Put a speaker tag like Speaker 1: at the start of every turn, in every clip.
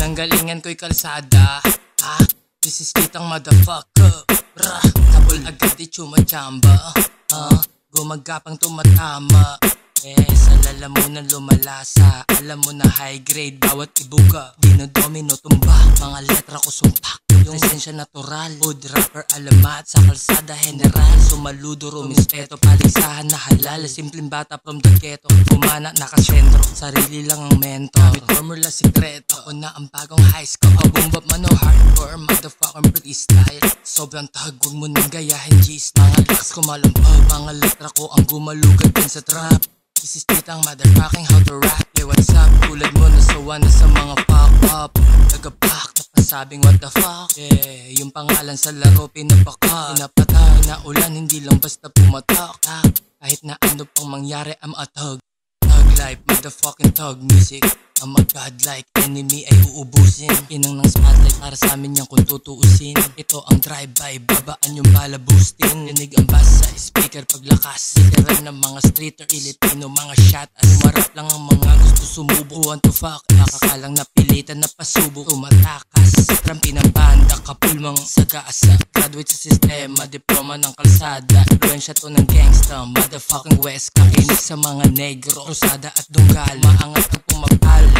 Speaker 1: Pinanggalingan ko'y kalsada. This is kitang motherfucker. Tapol agad di chumachamba. Gumagapang tumatama. Sa lalamunan lumalasa. Alam mo na high grade bawat ibuga. Dinodomino tumba. Mga letra ko sumpak. Yung esensya natural. Hood rapper alamat. Sa kalsada general. Sumaludo rumispeto. Paligsahan na halal. Simpleng bata from the ghetto. Pumana nakasentro. Sarili lang ang mentor. Gamit formula sikreto. Ako na ang bagong high school. Boom-bop man o hardcore. Motherfucking pretty style. Sobrang tag. Huwag mo nang gayahin G's. Mga laks ko malumpag. Mga letra ko ang gumalugad din sa trap. This is kitang motherfucking how to rap. Yeah, what's up? Tulad mo nasawa na sa mga pop-up. Nagapak na pasabing what the fuck. Yeah, yung pangalan sa laro pinapaka. Pinapatay na ulan, hindi lang basta pumatak. Kahit na ano pang mangyari, I'm a thug. Thug life, motherfucking thug music. Ang mag-godlike enemy ay uubusin. Inang ng spotlight para sa amin yan kung tutuusin. Ito ang drive-by, babaan yung bala boosting. Dinig ang bass sa speaker paglakas. Literal ng mga streeter, Filipino mga shot. Marap lang ang mga gusto sumubo. Want to fuck, nakakalang napilitan na pasubo. Tumatakas, trampi ng banda, kapulmang sagasa. Graduate sa sistema, diploma ng kalsada. Influensya to ng gangsta, motherfucking west. Kakinig sa mga negro, Rosada at Dunggal. Maangat ang pumapalo.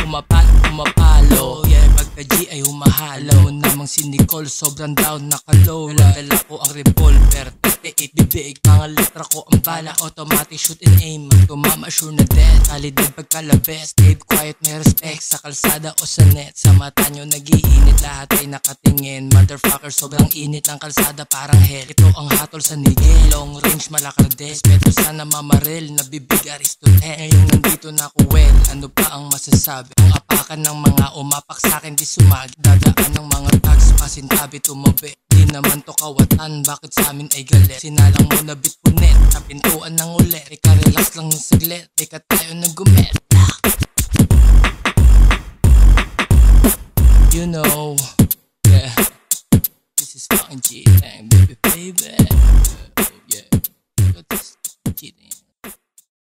Speaker 1: Pumapalo, yeah, pagka-G ay humahalo. Alam mo namang si Nicole sobrang down nakalow. Dala ko ang revolver, 38 bibig. Mga letra ko ang bala, automatic shoot and aim. Tumama sure na death, kalidad pagkalabes. Stay quiet, may respect sa kalsada o sa net. Sa mata nyo nagiinit, lahat ay nakatingin. Motherfucker, sobrang init ng kalsada parang hell. Ito ang hatol sa nigel, long range malakardes. Pero sana mamarel, nabibig Aristotle. Ngayong nandito na ako well, ano pa ang masasabi? Ang apakan ng mga umapak sa'kin di sumag. Dadaan ng mga tags, pasintabi tumabi. Di naman to kawatan, bakit sa'min ay galit? Sinalang mo na bitpunet, kapintuan ng ulit. Ika relax lang ng saglit, ika tayo nag-gumet. You know, yeah, this is fucking G-Tang, baby.